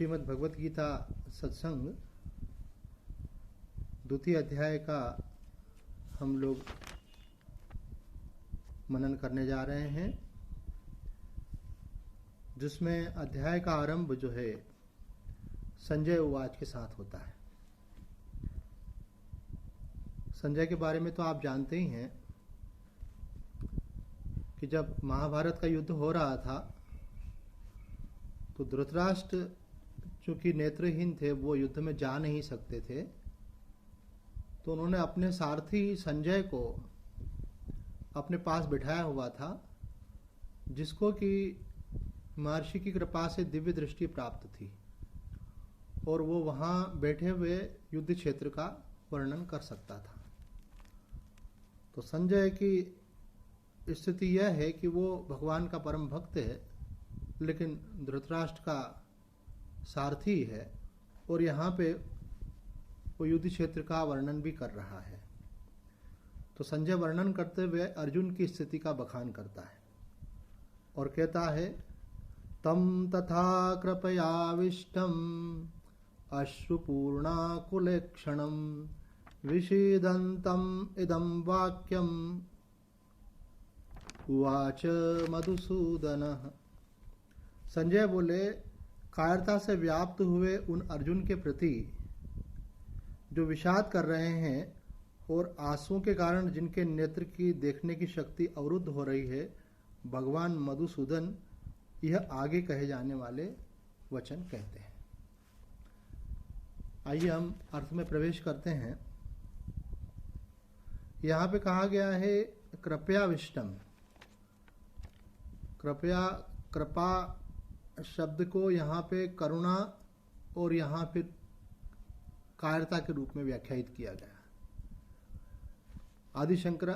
श्रीमद् भगवत गीता सत्संग द्वितीय अध्याय का हम लोग मनन करने जा रहे हैं, जिसमें अध्याय का आरंभ जो है संजय उवाच के साथ होता है। संजय के बारे में तो आप जानते ही हैं कि जब महाभारत का युद्ध हो रहा था तो धृतराष्ट्र चूंकि नेत्रहीन थे, वो युद्ध में जा नहीं सकते थे, तो उन्होंने अपने सारथी संजय को अपने पास बिठाया हुआ था, जिसको कि महर्षि की कृपा से दिव्य दृष्टि प्राप्त थी और वो वहाँ बैठे हुए युद्ध क्षेत्र का वर्णन कर सकता था। तो संजय की स्थिति यह है कि वो भगवान का परम भक्त है, लेकिन धृतराष्ट्र का सारथी है और यहाँ पे वो युद्ध क्षेत्र का वर्णन भी कर रहा है। तो संजय वर्णन करते हुए अर्जुन की स्थिति का बखान करता है और कहता है, तम तथा कृपयाविष्टम अश्रुपूर्णाकुलेक्षणम विषीदन्तम इदं वाक्यम उवाच मधुसूदनः। संजय बोले, कायरता से व्याप्त हुए उन अर्जुन के प्रति जो विषाद कर रहे हैं और आंसुओं के कारण जिनके नेत्र की देखने की शक्ति अवरुद्ध हो रही है, भगवान मधुसूदन यह आगे कहे जाने वाले वचन कहते हैं। आइए हम अर्थ में प्रवेश करते हैं। यहाँ पे कहा गया है कृपयाविष्टम। कृपा शब्द को यहाँ पे करुणा और यहाँ फिर कायरता के रूप में व्याख्यायित किया गया। आदि शंकर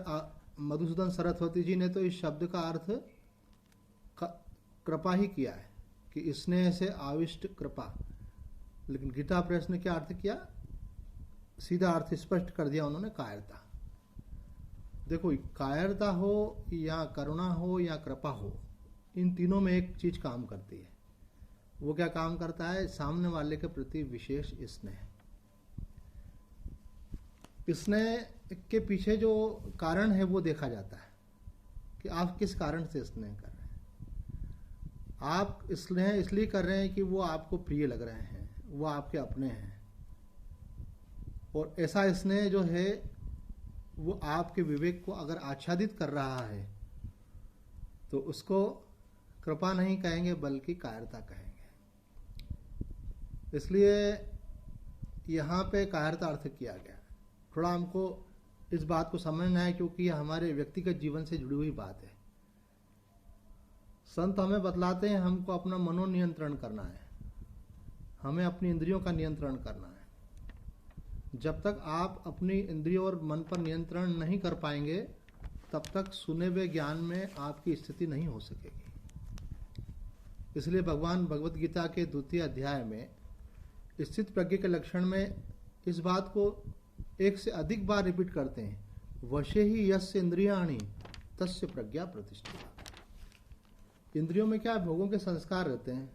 मधुसूदन सरस्वती जी ने तो इस शब्द का अर्थ कृपा ही किया है कि स्नेह से आविष्ट कृपा, लेकिन गीता प्रेस ने क्या अर्थ किया, सीधा अर्थ स्पष्ट कर दिया उन्होंने, कायरता। देखो, कायरता हो या करुणा हो या कृपा हो, इन तीनों में एक चीज काम करती है। वो क्या काम करता है? सामने वाले के प्रति विशेष स्नेह। स्नेह के पीछे जो कारण है वो देखा जाता है कि आप किस कारण से स्नेह कर रहे हैं। आप स्नेह इसलिए कर रहे हैं कि वो आपको प्रिय लग रहे हैं, वो आपके अपने हैं, और ऐसा स्नेह जो है वो आपके विवेक को अगर आच्छादित कर रहा है तो उसको कृपा नहीं कहेंगे बल्कि कायरता कहेंगे। इसलिए यहाँ पे कायरता अर्थ किया गया। थोड़ा हमको इस बात को समझना है क्योंकि यह हमारे व्यक्तिगत जीवन से जुड़ी हुई बात है। संत हमें बतलाते हैं हमको अपना मनोनियंत्रण करना है, हमें अपनी इंद्रियों का नियंत्रण करना है। जब तक आप अपनी इंद्रियों और मन पर नियंत्रण नहीं कर पाएंगे तब तक सुने हुए ज्ञान में आपकी स्थिति नहीं हो सकेगी। इसलिए भगवान भगवत गीता के द्वितीय अध्याय में स्थित प्रज्ञ के लक्षण में इस बात को एक से अधिक बार रिपीट करते हैं, वशे ही यस्य इंद्रियाणि तस्य प्रज्ञा प्रतिष्ठिता। इंद्रियों में क्या भोगों के संस्कार रहते हैं।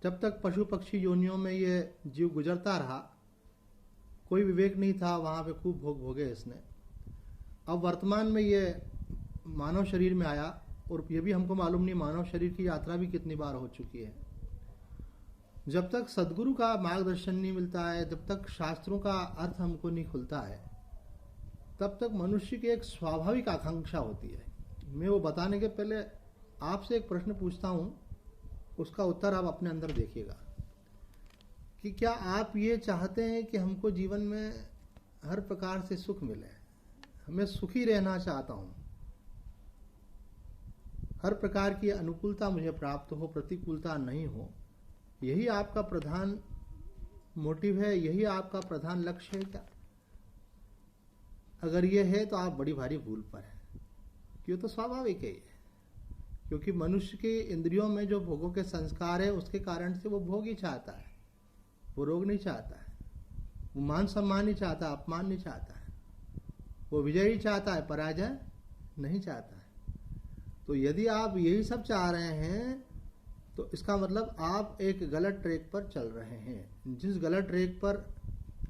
जब तक पशु पक्षी योनियों में ये जीव गुजरता रहा, कोई विवेक नहीं था, वहां पे खूब भोग भोगे इसने। अब वर्तमान में ये मानव शरीर में आया और ये भी हमको मालूम नहीं मानव शरीर की यात्रा भी कितनी बार हो चुकी है। जब तक सदगुरु का मार्गदर्शन नहीं मिलता है, जब तक शास्त्रों का अर्थ हमको नहीं खुलता है, तब तक मनुष्य की एक स्वाभाविक आकांक्षा होती है। मैं वो बताने के पहले आपसे एक प्रश्न पूछता हूँ, उसका उत्तर आप अपने अंदर देखिएगा कि क्या आप ये चाहते हैं कि हमको जीवन में हर प्रकार से सुख मिले? मैं सुखी रहना चाहता हूँ, हर प्रकार की अनुकूलता मुझे प्राप्त हो, प्रतिकूलता नहीं हो। यही आपका प्रधान मोटिव है, यही आपका प्रधान लक्ष्य है क्या? अगर ये है तो आप बड़ी भारी भूल पर हैं। क्यों? तो स्वाभाविक है ये, क्योंकि मनुष्य के इंद्रियों में जो भोगों के संस्कार है उसके कारण से वो भोग ही चाहता है, वो रोग नहीं चाहता है, वो मान सम्मान नहीं चाहता, अपमान नहीं चाहता है, वो विजय ही चाहता है, पराजय नहीं चाहता है। तो यदि आप यही सब चाह रहे हैं तो इसका मतलब आप एक गलत ट्रैक पर चल रहे हैं। जिस गलत ट्रैक पर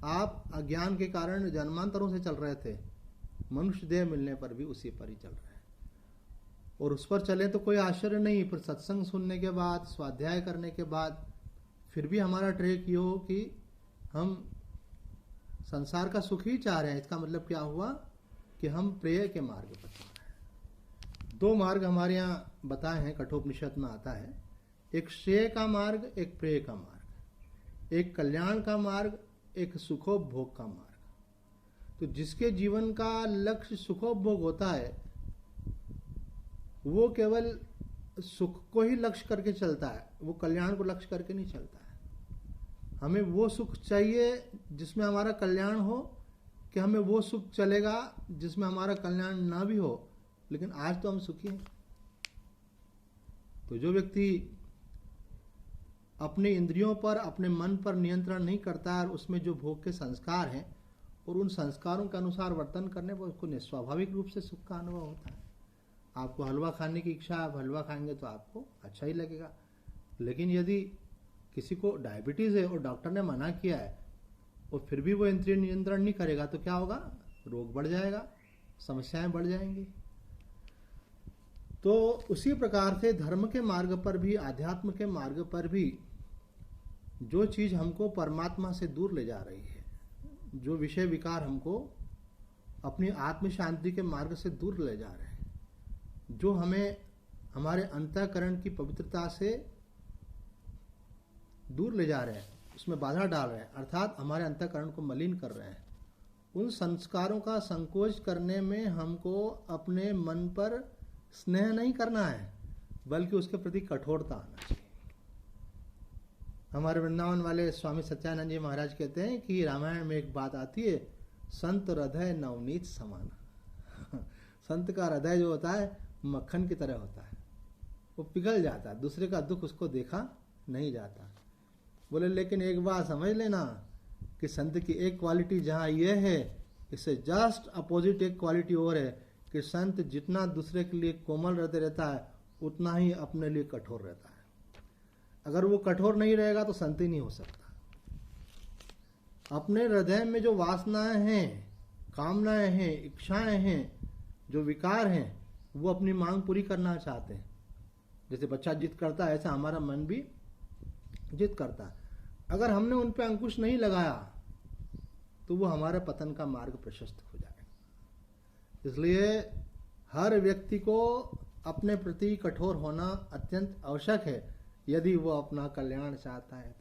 आप अज्ञान के कारण जन्मांतरों से चल रहे थे, मनुष्य देह मिलने पर भी उसी पर ही चल रहे हैं। और उस पर चले तो कोई आश्चर्य नहीं, पर सत्संग सुनने के बाद, स्वाध्याय करने के बाद फिर भी हमारा ट्रैक ये हो कि हम संसार का सुख ही चाह रहे हैं। इसका मतलब क्या हुआ कि हम प्रेय के मार्ग पर चल रहे हैं। दो मार्ग हमारे यहाँ बताए हैं, कठोपनिषद में आता है, एक श्रेय का मार्ग, एक प्रेय का मार्ग, एक कल्याण का मार्ग, एक सुखोपभोग का मार्ग। तो जिसके जीवन का लक्ष्य सुखोपभोग होता है वो केवल सुख को ही लक्ष्य करके चलता है, वो कल्याण को लक्ष्य करके नहीं चलता है। हमें वो सुख चाहिए जिसमें हमारा कल्याण हो, कि हमें वो सुख चलेगा जिसमें हमारा कल्याण ना भी हो, लेकिन आज तो हम सुखी हैं। तो जो व्यक्ति अपने इंद्रियों पर, अपने मन पर नियंत्रण नहीं करता है और उसमें जो भोग के संस्कार हैं और उन संस्कारों के अनुसार वर्तन करने पर उसको स्वाभाविक रूप से सुख का अनुभव होता है। आपको हलवा खाने की इच्छा, आप हलवा खाएंगे तो आपको अच्छा ही लगेगा। लेकिन यदि किसी को डायबिटीज़ है और डॉक्टर ने मना किया है और फिर भी वो इंद्रिय नियंत्रण नहीं करेगा तो क्या होगा? रोग बढ़ जाएगा, समस्याएं बढ़ जाएंगी। तो उसी प्रकार से धर्म के मार्ग पर भी, आध्यात्म के मार्ग पर भी जो चीज़ हमको परमात्मा से दूर ले जा रही है, जो विषय विकार हमको अपनी आत्म शांति के मार्ग से दूर ले जा रहे हैं, जो हमें हमारे अंतःकरण की पवित्रता से दूर ले जा रहे हैं, उसमें बाधा डाल रहे हैं, अर्थात हमारे अंतःकरण को मलिन कर रहे हैं, उन संस्कारों का संकोच करने में हमको अपने मन पर स्नेह नहीं करना है, बल्कि उसके प्रति कठोरता आना चाहिए। हमारे वृंदावन वाले स्वामी सत्यानंद जी महाराज कहते हैं कि रामायण में एक बात आती है, संत हृदय नवनीत समाना। संत का हृदय जो होता है मक्खन की तरह होता है, वो पिघल जाता है, दूसरे का दुख उसको देखा नहीं जाता। बोले लेकिन एक बात समझ लेना कि संत की एक क्वालिटी जहाँ ये है, इससे जस्ट अपोजिट एक क्वालिटी और है कि संत जितना दूसरे के लिए कोमल रहता है उतना ही अपने लिए कठोर रहता है। अगर वो कठोर नहीं रहेगा तो संत ही नहीं हो सकता। अपने हृदय में जो वासनाएं हैं, कामनाएं हैं, इच्छाएं हैं, जो विकार हैं, वो अपनी मांग पूरी करना चाहते हैं। जैसे बच्चा जिद करता है ऐसा हमारा मन भी जिद करता है। अगर हमने उन पे अंकुश नहीं लगाया तो वो हमारे पतन का मार्ग प्रशस्त हो जाएगा। इसलिए हर व्यक्ति को अपने प्रति कठोर होना अत्यंत आवश्यक है यदि वो अपना कल्याण चाहता है।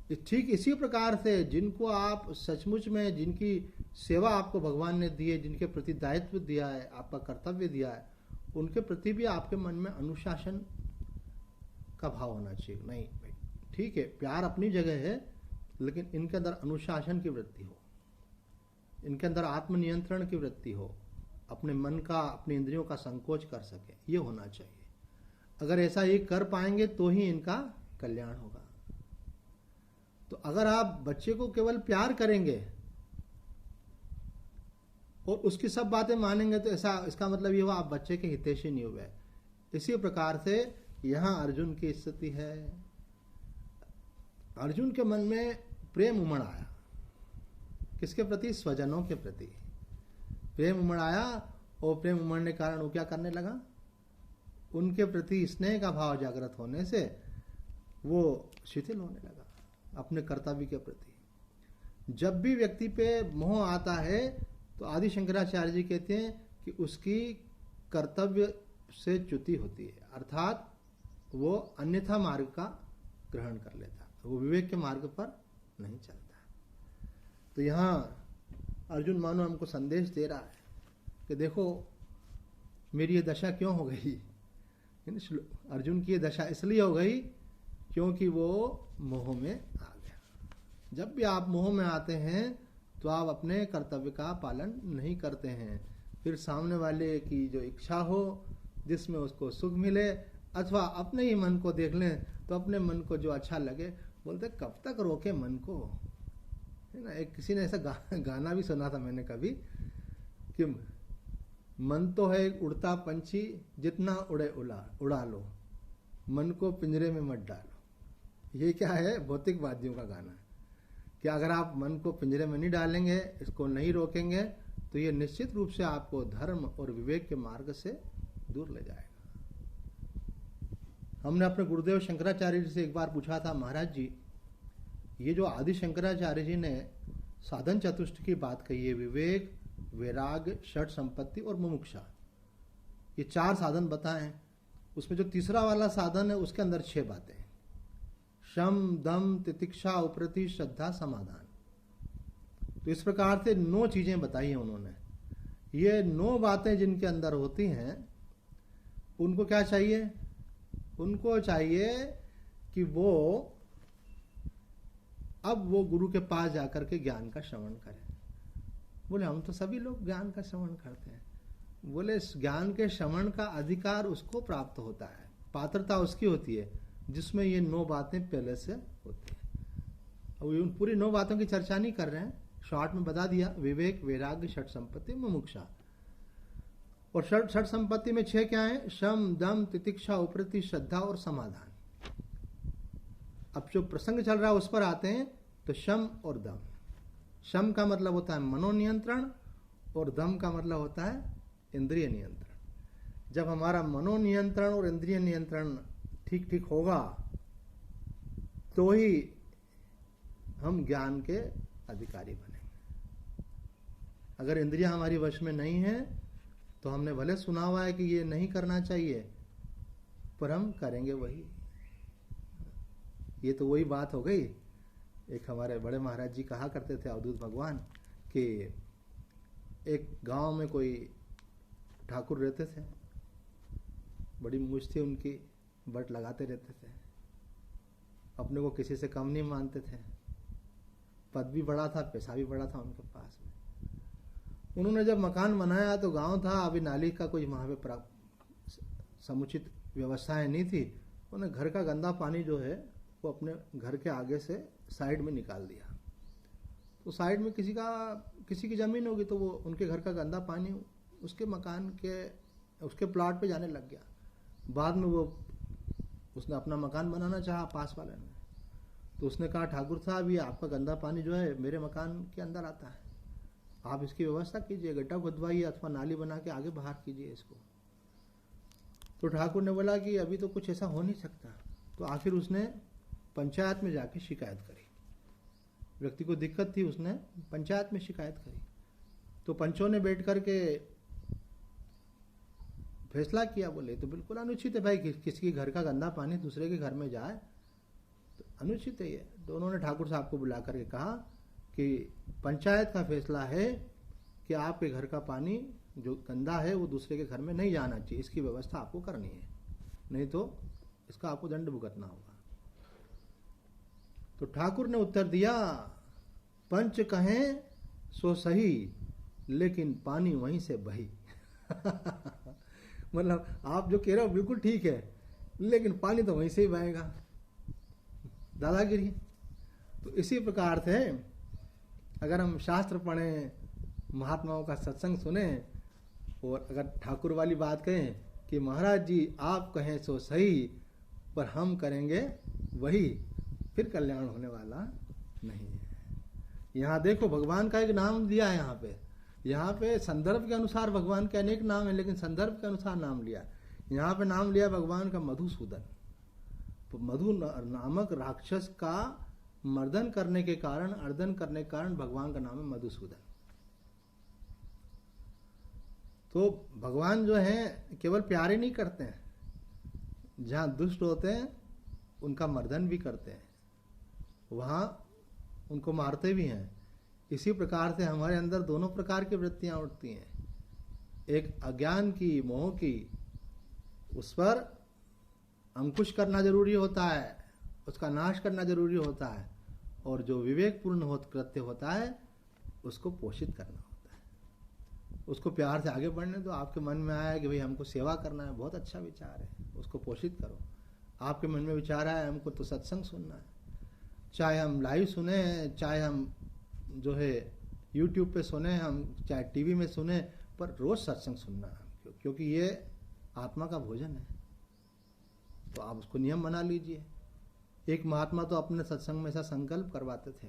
तो ठीक इसी प्रकार से जिनको आप सचमुच में, जिनकी सेवा आपको भगवान ने दी है, जिनके प्रति दायित्व दिया है, आपका कर्तव्य दिया है, उनके प्रति भी आपके मन में अनुशासन का भाव होना चाहिए। नहीं भाई ठीक है, प्यार अपनी जगह है, लेकिन इनके अंदर अनुशासन की वृत्ति हो, इनके अंदर आत्मनियंत्रण की वृत्ति हो, अपने मन का, अपने इंद्रियों का संकोच कर सके, ये होना चाहिए। अगर ऐसा ये कर पाएंगे तो ही इनका कल्याण होगा। तो अगर आप बच्चे को केवल प्यार करेंगे और उसकी सब बातें मानेंगे तो ऐसा, इसका मतलब ये हुआ आप बच्चे के हितैषी नहीं हुए। इसी प्रकार से यहां अर्जुन की स्थिति है। अर्जुन के मन में प्रेम उमड़ आया, किसके प्रति? स्वजनों के प्रति प्रेम उमड़ आया, और प्रेम उमड़ने के कारण वो क्या करने लगा? उनके प्रति स्नेह का भाव जागृत होने से वो शिथिल होने लगा अपने कर्तव्य के प्रति। जब भी व्यक्ति पे मोह आता है तो आदि शंकराचार्य जी कहते हैं कि उसकी कर्तव्य से च्युति होती है, अर्थात वो अन्यथा मार्ग का ग्रहण कर लेता है, वो विवेक के मार्ग पर नहीं चलता। तो यहाँ अर्जुन मानो हमको संदेश दे रहा है कि देखो मेरी ये दशा क्यों हो गई। अर्जुन की ये दशा इसलिए हो गई क्योंकि वो मोह में आ गया। जब भी आप मोह में आते हैं तो आप अपने कर्तव्य का पालन नहीं करते हैं। फिर सामने वाले की जो इच्छा हो जिसमें उसको सुख मिले, अथवा अपने ही मन को देख लें तो अपने मन को जो अच्छा लगे, बोलते कब तक रोके मन को, है ना। एक किसी ने ऐसा गाना भी सुना था मैंने कभी कि मन तो है एक उड़ता पंछी, जितना उड़े उड़ा लो, मन को पिंजरे में मत डालो। ये क्या है? भौतिकवादियों का गाना कि अगर आप मन को पिंजरे में नहीं डालेंगे, इसको नहीं रोकेंगे, तो ये निश्चित रूप से आपको धर्म और विवेक के मार्ग से दूर ले जाएगा। हमने अपने गुरुदेव शंकराचार्य जी से एक बार पूछा था, महाराज जी ये जो आदि शंकराचार्य जी ने साधन चतुष्ट की बात कही है, विवेक, वैराग्य, षट संपत्ति और मुमुक्षा, ये 4 साधन बताए, उसमें जो तीसरा वाला साधन है उसके अंदर 6 बातें हैं। शम, दम, तितिक्षा, उपरति, श्रद्धा, समाधान। तो इस प्रकार से 9 चीजें बताई हैं उन्होंने। ये 9 बातें जिनके अंदर होती हैं, उनको क्या चाहिए? उनको चाहिए कि अब वो गुरु के पास जाकर के ज्ञान का श्रवण करें। बोले हम तो सभी लोग ज्ञान का श्रवण करते हैं। बोले ज्ञान के श्रवण का अधिकार उसको प्राप्त होता है, पात्रता उसकी होती है जिसमें ये 9 बातें पहले से होती हैं। अब उन पूरी 9 बातों की चर्चा नहीं कर रहे हैं, शॉर्ट में बता दिया। विवेक, वैराग्य, षट संपत्ति, मुमुक्षा। और षट संपत्ति में 6 क्या है? शम, दम, तितिक्षा, उपरति, श्रद्धा और समाधान। अब जो प्रसंग चल रहा है उस पर आते हैं। तो शम और दम, शम का मतलब होता है मनोनियंत्रण और दम का मतलब होता है इंद्रिय नियंत्रण। जब हमारा मनोनियंत्रण और इंद्रिय नियंत्रण ठीक ठीक होगा तो ही हम ज्ञान के अधिकारी बनेंगे। अगर इंद्रियां हमारी वश में नहीं है तो हमने भले सुना हुआ है कि ये नहीं करना चाहिए, पर हम करेंगे वही। ये तो वही बात हो गई। एक हमारे बड़े महाराज जी कहा करते थे, अवधूत भगवान, कि एक गांव में कोई ठाकुर रहते थे, बड़ी मूछ थी उनकी, बट लगाते रहते थे, अपने को किसी से कम नहीं मानते थे, पद भी बड़ा था, पैसा भी बड़ा था उनके पास में। उन्होंने जब मकान बनाया तो गांव था, अभी नाली का कोई वहाँ पे समुचित व्यवस्थाएं नहीं थी। उन्होंने घर का गंदा पानी जो है वो अपने घर के आगे से साइड में निकाल दिया। तो साइड में किसी की ज़मीन होगी तो वो उनके घर का गंदा पानी उसके मकान के उसके प्लॉट पे जाने लग गया। बाद में उसने अपना मकान बनाना चाहा पास वाले ने, तो उसने कहा, ठाकुर साहब ये आपका गंदा पानी जो है मेरे मकान के अंदर आता है, आप इसकी व्यवस्था कीजिए, गड्ढा खुदवाइए अथवा नाली बना के आगे बाहर कीजिए इसको। तो ठाकुर ने बोला कि अभी तो कुछ ऐसा हो नहीं सकता। तो आखिर उसने पंचायत में जाके शिकायत करी। व्यक्ति को दिक्कत थी, उसने पंचायत में शिकायत करी। तो पंचों ने बैठ करके फैसला किया, बोले तो बिल्कुल अनुचित है भाई, किसी के घर का गंदा पानी दूसरे के घर में जाए तो अनुचित है ये। तो उन्होंने ठाकुर साहब को बुला करके कहा कि पंचायत का फैसला है कि आपके घर का पानी जो गंदा है वो दूसरे के घर में नहीं जाना चाहिए, इसकी व्यवस्था आपको करनी है, नहीं तो इसका आपको दंड भुगतना होगा। तो ठाकुर ने उत्तर दिया, पंच कहें सो सही, लेकिन पानी वहीं से बही। मतलब आप जो कह रहे हो बिल्कुल ठीक है, लेकिन पानी तो वहीं से ही बहेगा। दादागिरी। तो इसी प्रकार से अगर हम शास्त्र पढ़ें, महात्माओं का सत्संग सुने, और अगर ठाकुर वाली बात कहें कि महाराज जी आप कहें सो सही पर हम करेंगे वही, फिर कल्याण होने वाला नहीं है। यहाँ देखो भगवान का एक नाम दिया है। यहाँ पे संदर्भ के अनुसार भगवान के अनेक नाम है, लेकिन संदर्भ के अनुसार नाम लिया। यहाँ पे नाम लिया भगवान का मधुसूदन। तो मधु नामक राक्षस का मर्दन करने के कारण, अर्दन करने के कारण भगवान का नाम है मधुसूदन। तो भगवान जो है केवल प्यारे नहीं करते हैं, जहाँ दुष्ट होते हैं उनका मर्दन भी करते हैं, वहाँ उनको मारते भी हैं। इसी प्रकार से हमारे अंदर दोनों प्रकार की वृत्तियाँ उठती हैं। एक अज्ञान की, मोह की, उस पर अंकुश करना जरूरी होता है, उसका नाश करना जरूरी होता है, और जो विवेकपूर्ण कृत्य होता है उसको पोषित करना होता है। उसको प्यार से आगे बढ़ने दो। आपके मन में आया कि भाई हमको सेवा करना है, बहुत अच्छा विचार है, उसको पोषित करो। आपके मन में विचार आया हमको तो सत्संग सुनना है, चाहे हम लाइव सुने, चाहे हम जो है YouTube पे सुने, हम चाहे टीवी में सुने, पर रोज सत्संग सुनना है, क्योंकि ये आत्मा का भोजन है। तो आप उसको नियम बना लीजिए। एक महात्मा तो अपने सत्संग में ऐसा संकल्प करवाते थे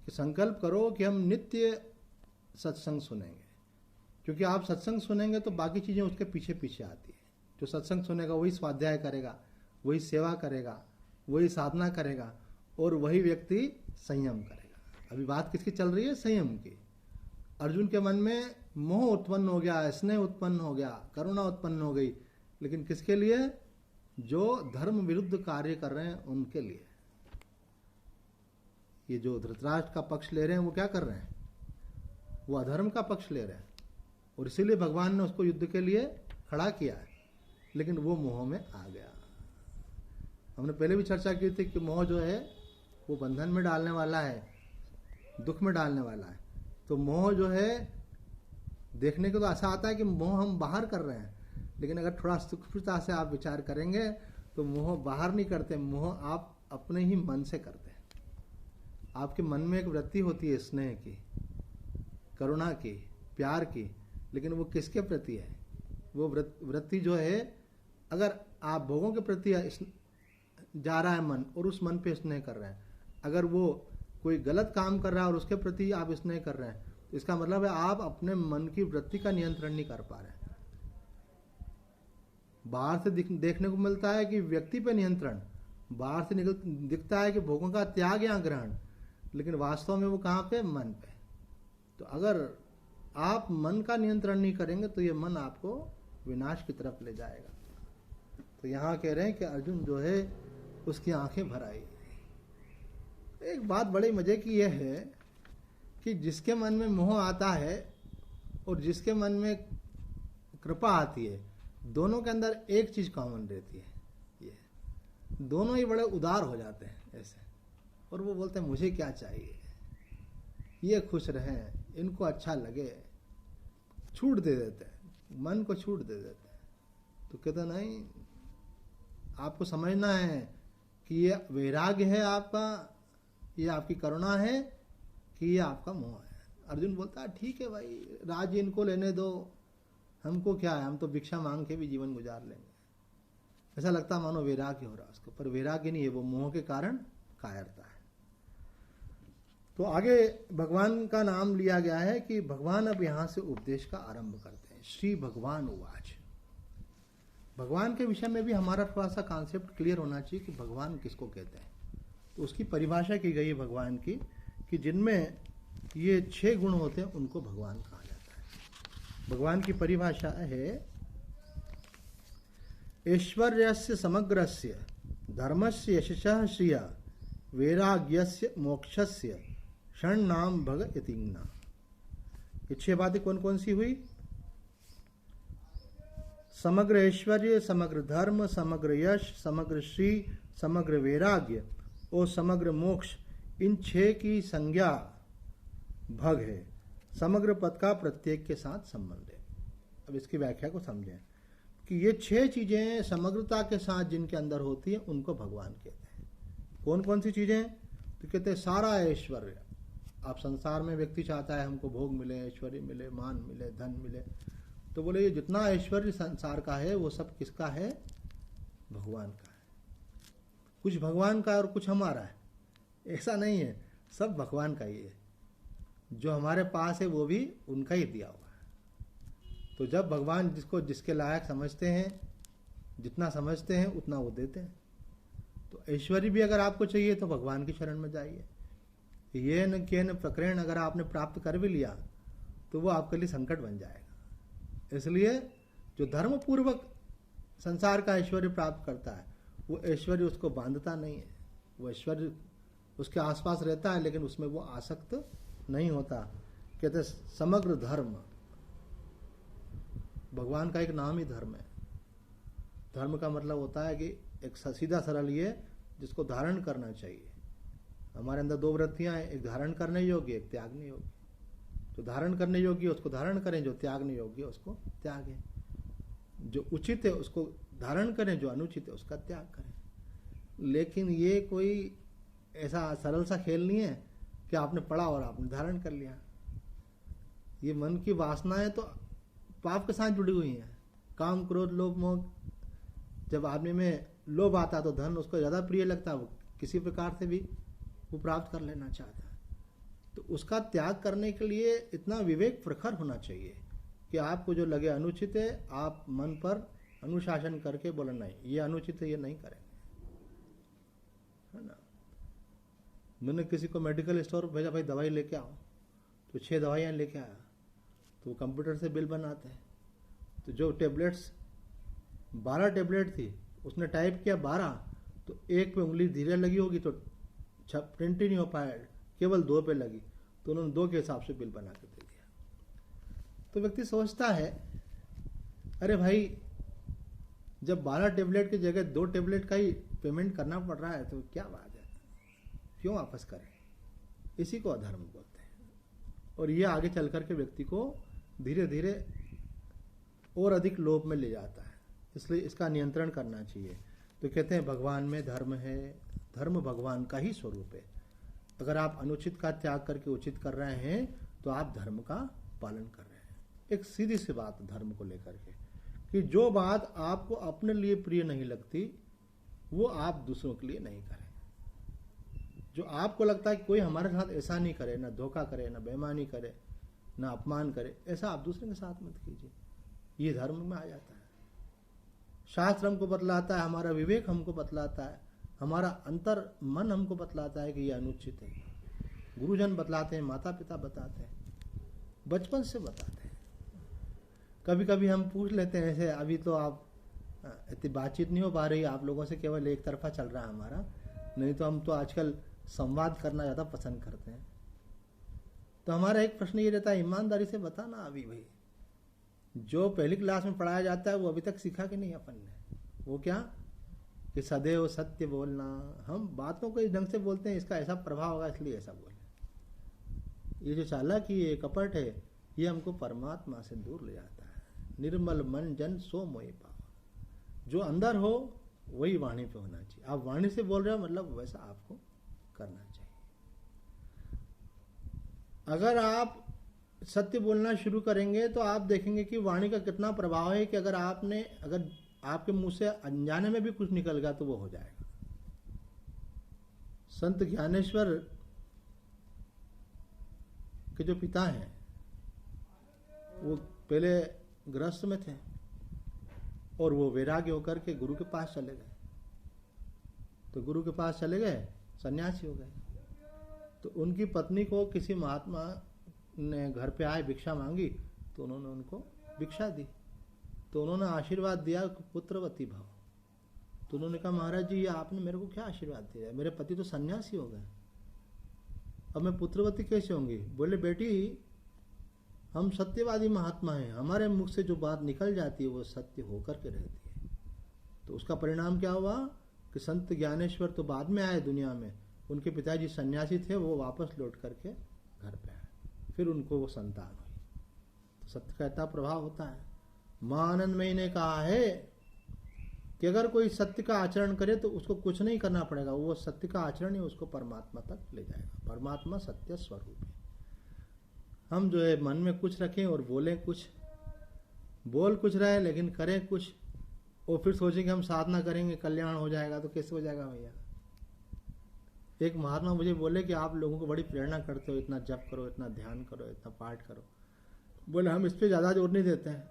कि संकल्प करो कि हम नित्य सत्संग सुनेंगे, क्योंकि आप सत्संग सुनेंगे तो बाकी चीज़ें उसके पीछे पीछे आती है। जो सत्संग सुनेगा वही स्वाध्याय करेगा, वही सेवा करेगा, वही साधना करेगा, और वही व्यक्ति संयम करेगा। अभी बात किसकी चल रही है? संयम की। अर्जुन के मन में मोह उत्पन्न हो गया, स्नेह उत्पन्न हो गया, करुणा उत्पन्न हो गई, लेकिन किसके लिए? जो धर्म विरुद्ध कार्य कर रहे हैं उनके लिए। ये जो धृतराष्ट्र का पक्ष ले रहे हैं वो क्या कर रहे हैं? वो अधर्म का पक्ष ले रहे हैं, और इसीलिए भगवान ने उसको युद्ध के लिए खड़ा किया है, लेकिन वो मोह में आ गया। हमने पहले भी चर्चा की थी कि मोह जो है वो बंधन में डालने वाला है, दुख में डालने वाला है। तो मोह जो है देखने को तो ऐसा आता है कि मोह हम बाहर कर रहे हैं, लेकिन अगर थोड़ा सूक्ष्मता से आप विचार करेंगे तो मोह बाहर नहीं करते, मोह आप अपने ही मन से करते हैं। आपके मन में एक वृत्ति होती है स्नेह की, करुणा की, प्यार की, लेकिन वो किसके प्रति है? वो वृत्ति जो है, अगर आप भोगों के प्रति जा रहा है मन और उस मन पे स्नेह कर रहे हैं, अगर वो कोई गलत काम कर रहा है और उसके प्रति आप स्नेह कर रहे हैं, तो इसका मतलब है आप अपने मन की वृत्ति का नियंत्रण नहीं कर पा रहे हैं। बाहर से देखने को मिलता है कि व्यक्ति पे नियंत्रण, बाहर से दिखता है कि भोगों का त्याग या ग्रहण, लेकिन वास्तव में वो कहाँ पे? मन पे। तो अगर आप मन का नियंत्रण नहीं करेंगे तो ये मन आपको विनाश की तरफ ले जाएगा। तो यहाँ कह रहे हैं कि अर्जुन जो है उसकी आंखें भर आई। एक बात बड़े मजे की यह है कि जिसके मन में मोह आता है और जिसके मन में कृपा आती है, दोनों के अंदर एक चीज कॉमन रहती है, ये दोनों ही बड़े उदार हो जाते हैं ऐसे, और वो बोलते हैं मुझे क्या चाहिए, ये खुश रहें, इनको अच्छा लगे, छूट दे देते हैं, मन को छूट दे देते हैं। तो कहते नहीं, आपको समझना है कि ये वैराग्य है आपका, ये आपकी करुणा है कि ये आपका मोह है। अर्जुन बोलता है ठीक है भाई, राज्य इनको लेने दो, हमको क्या है, हम तो भिक्षा मांग के भी जीवन गुजार लेंगे। ऐसा लगता मानो वैराग्य हो रहा है उसको, पर वैराग्य नहीं है, वो मोह के कारण कायरता है। तो आगे भगवान का नाम लिया गया है कि भगवान अब यहां से उपदेश का आरंभ करते हैं। श्री भगवान उवाच। भगवान के विषय में भी हमारा थोड़ा सा कॉन्सेप्ट क्लियर होना चाहिए कि भगवान किसको कहते हैं। तो उसकी परिभाषा की गई है भगवान की कि जिनमें ये 6 गुण होते हैं उनको भगवान कहा जाता है। भगवान की परिभाषा है ऐश्वर्यस्य समग्रस्य धर्मस्य यशसः श्रिया वैराग्यस्य मोक्षस्य षण्णाम भग यतिन्ना। ये 6 बातें कौन कौन सी हुई? समग्र ऐश्वर्य, समग्र धर्म, समग्र यश, समग्र श्री, समग्र वैराग्य और समग्र मोक्ष, इन 6 की संज्ञा भग है। समग्र पद का प्रत्येक के साथ संबंध है। अब इसकी व्याख्या को समझें कि ये 6 चीजें समग्रता के साथ जिनके अंदर होती है उनको भगवान कहते हैं। कौन कौन सी चीजें? तो कहते हैं सारा ऐश्वर्य। आप संसार में व्यक्ति चाहता है हमको भोग मिले, ऐश्वर्य मिले, मान मिले, धन मिले, तो बोले ये जितना ऐश्वर्य संसार का है वो सब किसका है? भगवान का है। कुछ भगवान का और कुछ हमारा है, ऐसा नहीं है, सब भगवान का ही है। जो हमारे पास है वो भी उनका ही दिया हुआ है। तो जब भगवान जिसको जिसके लायक समझते हैं, जितना समझते हैं उतना वो देते हैं। तो ऐश्वर्य भी अगर आपको चाहिए तो भगवान की शरण में जाइए। ये न के न प्रकरण अगर आपने प्राप्त कर भी लिया तो वो आपके लिए संकट बन जाएगा। इसलिए जो धर्म पूर्वक संसार का ऐश्वर्य प्राप्त करता है वो ऐश्वर्य उसको बांधता नहीं है, वो ऐश्वर्य उसके आसपास रहता है लेकिन उसमें वो आसक्त नहीं होता। कहते समग्र धर्म, भगवान का एक नाम ही धर्म है। धर्म का मतलब होता है कि एक सीधा सरल ये जिसको धारण करना चाहिए। हमारे अंदर 2 वृत्तियां हैं, एक धारण करने योग्य, एक त्यागने योग्य। जो धारण करने योग्य उसको धारण करें, जो त्यागने योग्य उसको त्यागें। जो उचित है उसको धारण करें, जो अनुचित है उसका त्याग करें। लेकिन ये कोई ऐसा सरल सा खेल नहीं है कि आपने पढ़ा और आपने धारण कर लिया। ये मन की वासनाएं तो पाप के साथ जुड़ी हुई हैं। काम, क्रोध, लोभ, मोह जब आदमी में लोभ आता तो धन उसको ज़्यादा प्रिय लगता, वो किसी प्रकार से भी वो प्राप्त कर लेना चाहता है। तो उसका त्याग करने के लिए इतना विवेक प्रखर होना चाहिए कि आपको जो लगे अनुचित है, आप मन पर अनुशासन करके बोले नहीं, ये अनुचित है, ये नहीं करेंगे, है ना। मैंने किसी को मेडिकल स्टोर भेजा, भाई दवाई लेके आओ, तो 6 दवाइयाँ लेके आया, तो वो कंप्यूटर से बिल बनाते हैं। तो जो टेबलेट्स 12 टेबलेट थी, उसने टाइप किया 12, तो एक पे उंगली धीरे लगी होगी तो प्रिंट ही नहीं हो पाया, केवल 2 पे लगी, तो उन्होंने 2 के हिसाब से बिल बना के दे दिया। तो व्यक्ति सोचता है अरे भाई, जब 12 टेबलेट की जगह 2 टेबलेट का ही पेमेंट करना पड़ रहा है तो क्या बात है, क्यों वापस करें। इसी को अधर्म बोलते हैं। और ये आगे चल करके व्यक्ति को धीरे धीरे और अधिक लोभ में ले जाता है, इसलिए इसका नियंत्रण करना चाहिए। तो कहते हैं भगवान में धर्म है, धर्म भगवान का ही स्वरूप है। अगर आप अनुचित का त्याग करके उचित कर रहे हैं तो आप धर्म का पालन कर रहे हैं। एक सीधी सी बात धर्म को लेकर के कि जो बात आपको अपने लिए प्रिय नहीं लगती वो आप दूसरों के लिए नहीं करें। जो आपको लगता है कि कोई हमारे साथ ऐसा नहीं करे, ना धोखा करे, ना बेईमानी करे, ना अपमान करे, ऐसा आप दूसरे के साथ मत कीजिए। ये धर्म में आ जाता है। शास्त्र हमको बतलाता है, हमारा विवेक हमको बतलाता है, हमारा अंतर मन हमको बतलाता है कि ये अनुचित है। गुरुजन बतलाते हैं, माता पिता बताते हैं, बचपन से बताते हैं। कभी कभी हम पूछ लेते हैं, ऐसे अभी तो आप इतनी बातचीत नहीं हो पा रही आप लोगों से, केवल एक तरफा चल रहा है हमारा, नहीं तो हम तो आजकल संवाद करना ज़्यादा पसंद करते हैं। तो हमारा एक प्रश्न ये रहता है, ईमानदारी से बताना अभी भाई, जो पहली क्लास में पढ़ाया जाता है वो अभी तक सीखा कि नहीं अपन ने? वो क्या कि सदैव सत्य बोलना। हम बातों को इस ढंग से बोलते हैं, इसका ऐसा प्रभाव होगा इसलिए ऐसा बोले। ये जो चालाकी, ये कपट है, ये हमको परमात्मा से दूर ले जाता है। निर्मल मन जन सो मोहि पावा। जो अंदर हो वही वाणी पे होना चाहिए। आप वाणी से बोल रहे हो मतलब वैसा आपको करना चाहिए। अगर आप सत्य बोलना शुरू करेंगे तो आप देखेंगे कि वाणी का कितना प्रभाव है कि अगर आपके मुंह से अनजाने में भी कुछ निकल गया तो वो हो जाएगा। संत ज्ञानेश्वर के जो पिता हैं वो पहले गृहस्थ में थे और वो वैराग्य होकर के गुरु के पास चले गए। तो गुरु के पास चले गए, सन्यासी हो गए। तो उनकी पत्नी को किसी महात्मा ने घर पे आए, भिक्षा मांगी, तो उन्होंने उनको भिक्षा दी। तो उन्होंने आशीर्वाद दिया पुत्रवती भव। तो उन्होंने कहा महाराज जी, ये आपने मेरे को क्या आशीर्वाद दिया? मेरे पति तो सन्यासी हो गए, अब मैं पुत्रवती कैसे होंगी? बोले बेटी, हम सत्यवादी महात्मा हैं, हमारे मुख से जो बात निकल जाती है वो सत्य होकर के रहती है। तो उसका परिणाम क्या हुआ कि संत ज्ञानेश्वर तो बाद में आए दुनिया में, उनके पिताजी सन्यासी थे, वो वापस लौट करके घर पे आए, फिर उनको वो संतान हुई। तो सत्य का इतना प्रभाव होता है। मां आनंदमयी ने कहा है कि अगर कोई सत्य का आचरण करे तो उसको कुछ नहीं करना पड़ेगा, वो सत्य का आचरण ही उसको परमात्मा तक ले जाएगा। परमात्मा सत्य स्वरूप है। हम जो है मन में कुछ रखें और बोलें कुछ, बोल कुछ रहे लेकिन करें कुछ, और फिर सोचेंगे हम साधना करेंगे कल्याण हो जाएगा, तो कैसे हो जाएगा भैया? एक महात्मा मुझे बोले कि आप लोगों को बड़ी प्रेरणा करते हो, इतना जप करो, इतना ध्यान करो, इतना पाठ करो। बोले हम इस पे ज़्यादा जोर नहीं देते हैं।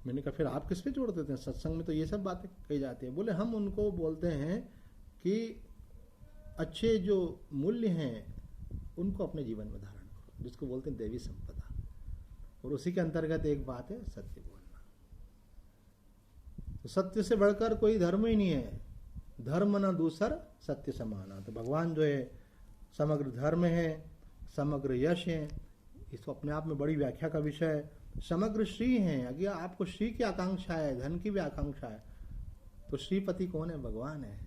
मैंने कहा फिर आप किस पे जोर देते हैं? सत्संग में तो ये सब बातें कही जाती है। बोले हम उनको बोलते हैं कि अच्छे जो मूल्य हैं उनको अपने जीवन में धारण करो, जिसको बोलते हैं देवी संपदा। और उसी के अंतर्गत एक बात है सत्य बोलना। तो सत्य से बढ़कर कोई धर्म ही नहीं है। धर्म न दूसर सत्य समाना। तो भगवान जो है समग्र धर्म है, समग्र यश है, इसको अपने आप में बड़ी व्याख्या का विषय है। समग्र श्री हैं। अगर आपको श्री की आकांक्षा है, धन की भी आकांक्षा है, तो श्रीपति कौन है? भगवान है,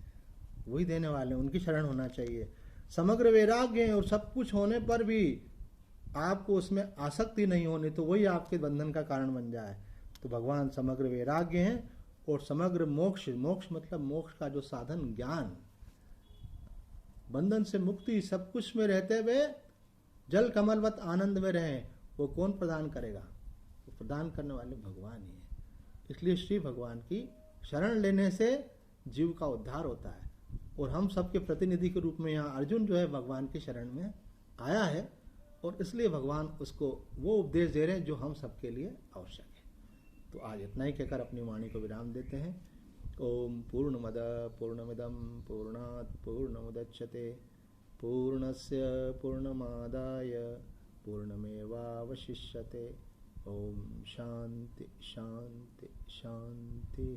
वही देने वाले, उनकी शरण होना चाहिए। समग्र वैराग्य है और सब कुछ होने पर भी आपको उसमें आसक्ति नहीं होनी, तो वही आपके बंधन का कारण बन जाए। तो भगवान समग्र वैराग्य हैं और समग्र मोक्ष। मोक्ष मतलब मोक्ष का जो साधन ज्ञान, बंधन से मुक्ति, सब कुछ में रहते हुए जल कमलवत आनंद में रहें, वो कौन प्रदान करेगा? वो प्रदान करने वाले भगवान ही है। इसलिए श्री भगवान की शरण लेने से जीव का उद्धार होता है। और हम सबके प्रतिनिधि के रूप में यहाँ अर्जुन जो है भगवान के शरण में आया है, और इसलिए भगवान उसको वो उपदेश दे रहे हैं जो हम सबके लिए आवश्यक है। तो आज इतना ही कहकर अपनी वाणी को विराम देते हैं। ओम पूर्णमद पूर्णमिदम पूर्णात् पूर्णमुदच्यते पूर्णस्य पूर्णमादाय पूर्णमेवावशिष्यते। ओम शांति शांति शांति।